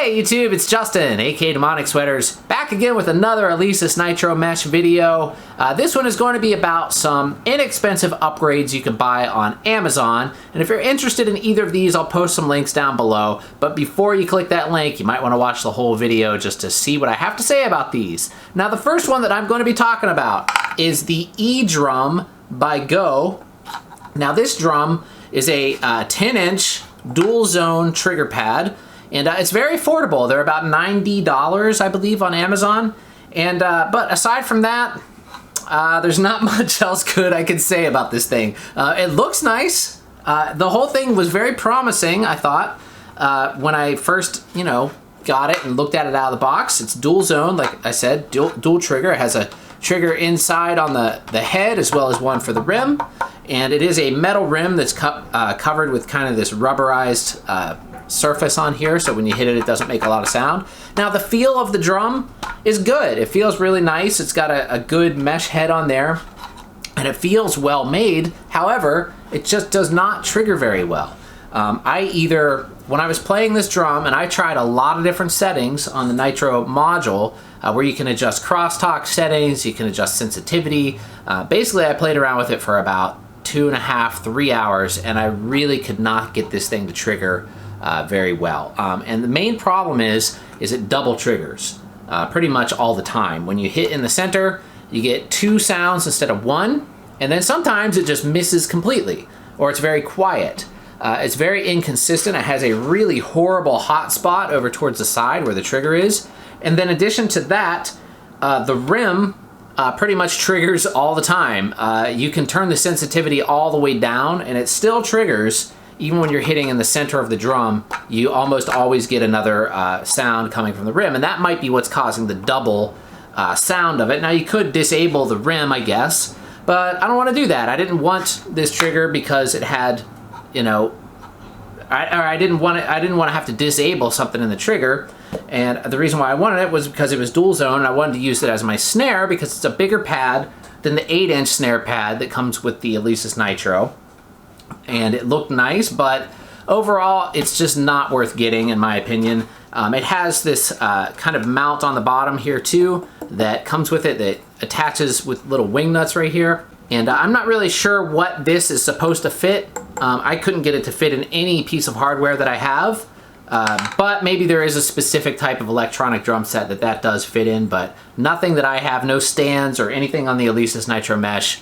Hey YouTube, it's Justin, aka Demonic Sweaters, back again with another Alesis Nitro mesh video. This one is going to be about some inexpensive upgrades you can buy on Amazon. And if you're interested in either of these, I'll post some links down below. But before you click that link, you might want to watch the whole video just to see what I have to say about these. Now the first one that I'm going to be talking about is the eDrum by Go. Now this drum is a 10-inch dual zone trigger pad. And it's very affordable. They're about $90, I believe, on Amazon. And but aside from that, there's not much else good I could say about this thing. It looks nice. The whole thing was very promising, I thought, when I first, got it and looked at it out of the box. It's dual zone, like I said, dual trigger. It has a trigger inside on the head as well as one for the rim. And it is a metal rim that's covered with kind of this rubberized surface on here, so when you hit it, it doesn't make a lot of sound. Now the feel of the drum is good. It feels really nice. It's got a good mesh head on there, and it feels well made. However, it just does not trigger very well. When I was playing this drum, and I tried a lot of different settings on the Nitro module, where you can adjust crosstalk settings, you can adjust sensitivity. Basically, I played around with it for about 2.5, 3 hours, and I really could not get this thing to trigger very well. And the main problem is it double triggers pretty much all the time. When you hit in the center, you get 2 sounds instead of 1, and then sometimes it just misses completely, or it's very quiet. It's very inconsistent. It has a really horrible hot spot over towards the side where the trigger is. And then in addition to that, the rim pretty much triggers all the time. You can turn the sensitivity all the way down and it still triggers. Even when you're hitting in the center of the drum, you almost always get another sound coming from the rim, and that might be what's causing the double sound of it. Now you could disable the rim, I guess, but I don't want to do that. I didn't want this trigger because it had, I didn't want to have to disable something in the trigger, and the reason why I wanted it was because it was dual zone, and I wanted to use it as my snare because it's a bigger pad than the 8-inch snare pad that comes with the Alesis Nitro. And it looked nice, but overall it's just not worth getting, in my opinion. It has this kind of mount on the bottom here too that comes with it that attaches with little wing nuts right here, and I'm not really sure what this is supposed to fit. I couldn't get it to fit in any piece of hardware that I have, but maybe there is a specific type of electronic drum set that does fit in, but nothing that I have, no stands or anything on the Alesis Nitro mesh,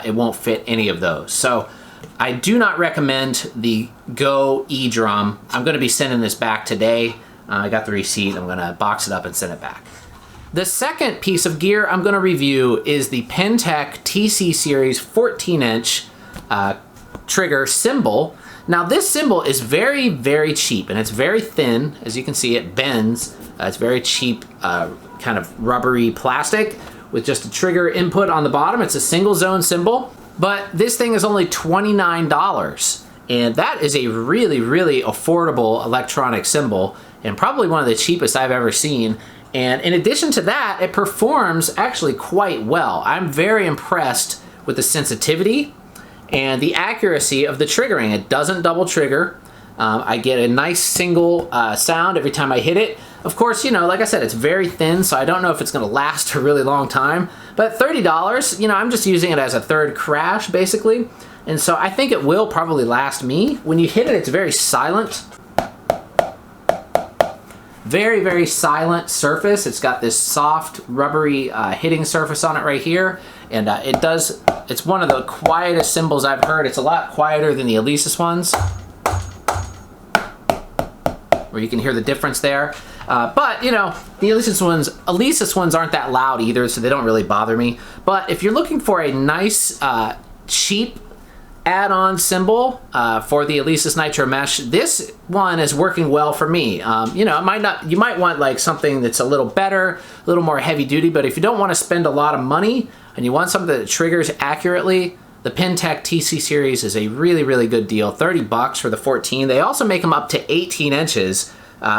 it won't fit any of those. So I do not recommend the Go eDrum. I'm going to be sending this back today. I got the receipt. I'm going to box it up and send it back. The second piece of gear I'm going to review is the Pentek TC Series 14-inch trigger cymbal. Now this cymbal is very, very cheap, and it's very thin. As you can see, it bends. It's very cheap, kind of rubbery plastic with just a trigger input on the bottom. It's a single zone cymbal. But this thing is only $29, and that is a really, really affordable electronic cymbal, and probably one of the cheapest I've ever seen. And in addition to that, it performs actually quite well. I'm very impressed with the sensitivity and the accuracy of the triggering. It doesn't double trigger. I get a nice single sound every time I hit it. Of course, like I said, it's very thin, so I don't know if it's going to last a really long time. But $30, I'm just using it as a third crash, basically. And so I think it will probably last me. When you hit it, it's very silent. Very, very silent surface. It's got this soft, rubbery hitting surface on it right here. And it's one of the quietest cymbals I've heard. It's a lot quieter than the Alesis ones, where you can hear the difference there. But, the Alesis ones aren't that loud either, so they don't really bother me. But if you're looking for a nice, cheap add-on cymbal for the Alesis Nitro Mesh, this one is working well for me. You might want like something that's a little better, a little more heavy duty, but if you don't want to spend a lot of money and you want something that triggers accurately, the Pintech TC Series is a really, really good deal. $30 for the 14. They also make them up to 18 inches,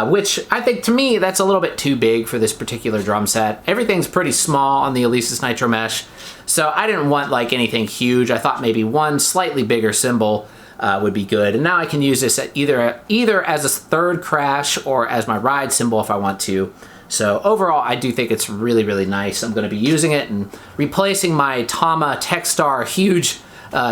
which I think, to me, that's a little bit too big for this particular drum set. Everything's pretty small on the Alesis Nitro Mesh, so I didn't want like anything huge. I thought maybe one slightly bigger cymbal would be good. And now I can use this at either as a third crash or as my ride cymbal if I want to. So overall, I do think it's really, really nice. I'm going to be using it and replacing my Tama Techstar huge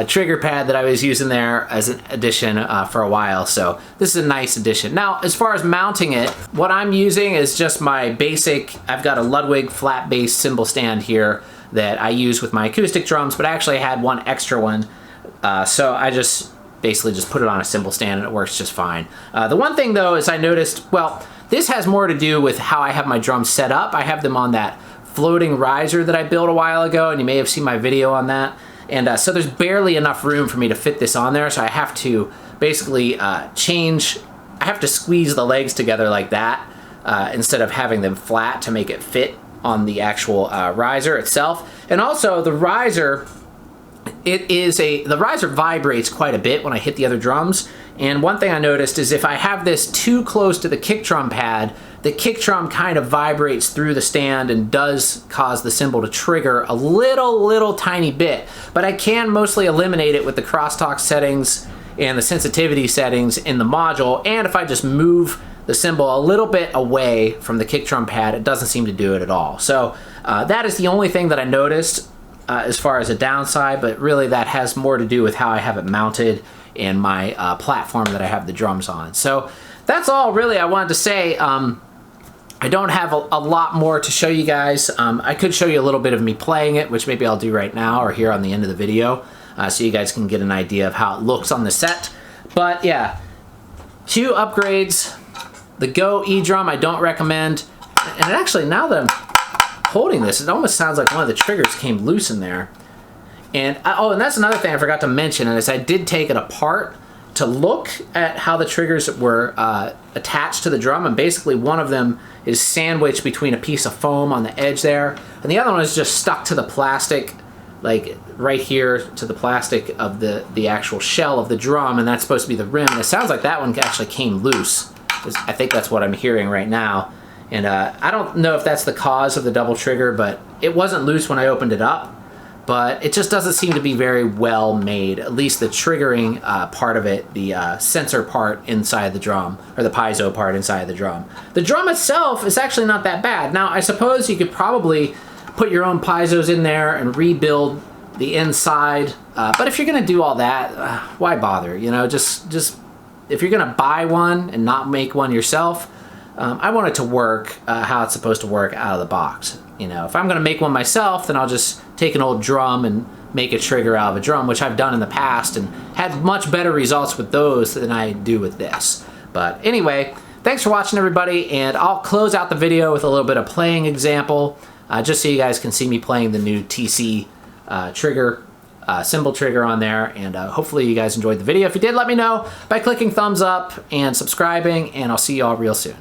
trigger pad that I was using there as an addition for a while. So this is a nice addition. Now, as far as mounting it, what I'm using is just my basic, I've got a Ludwig flat bass cymbal stand here that I use with my acoustic drums, but I actually had one extra one. So I just basically just put it on a cymbal stand and it works just fine. The one thing though is I noticed, well, this has more to do with how I have my drums set up. I have them on that floating riser that I built a while ago, and you may have seen my video on that. And so there's barely enough room for me to fit this on there, so I have to basically I have to squeeze the legs together like that instead of having them flat to make it fit on the actual riser itself. And also the riser, the riser vibrates quite a bit when I hit the other drums. And one thing I noticed is if I have this too close to the kick drum pad, the kick drum kind of vibrates through the stand and does cause the cymbal to trigger a little tiny bit. But I can mostly eliminate it with the crosstalk settings and the sensitivity settings in the module. And if I just move the cymbal a little bit away from the kick drum pad, it doesn't seem to do it at all. So that is the only thing that I noticed as far as a downside, but really that has more to do with how I have it mounted and my platform that I have the drums on. So that's all really I wanted to say. I don't have a lot more to show you guys. I could show you a little bit of me playing it, which maybe I'll do right now or here on the end of the video, so you guys can get an idea of how it looks on the set. But yeah, 2 upgrades. The Go eDrum I don't recommend. And actually, now that I'm holding this, it almost sounds like one of the triggers came loose in there. And and that's another thing I forgot to mention, is I did take it apart to look at how the triggers were attached to the drum, and basically one of them is sandwiched between a piece of foam on the edge there, and the other one is just stuck to the plastic, like right here to the plastic of the actual shell of the drum, and that's supposed to be the rim, and it sounds like that one actually came loose. I think that's what I'm hearing right now, and I don't know if that's the cause of the double trigger, but it wasn't loose when I opened it up. But it just doesn't seem to be very well made, at least the triggering part of it, the sensor part inside the drum, or the piezo part inside the drum. The drum itself is actually not that bad. Now, I suppose you could probably put your own piezos in there and rebuild the inside, but if you're gonna do all that, why bother? You know, just if you're gonna buy one and not make one yourself, I want it to work how it's supposed to work out of the box. You know, if I'm gonna make one myself, then I'll just take an old drum and make a trigger out of a drum, which I've done in the past and had much better results with those than I do with this. But anyway, thanks for watching, everybody, and I'll close out the video with a little bit of playing example, just so you guys can see me playing the new TC trigger, cymbal trigger on there, and hopefully you guys enjoyed the video. If you did, let me know by clicking thumbs up and subscribing, and I'll see you all real soon.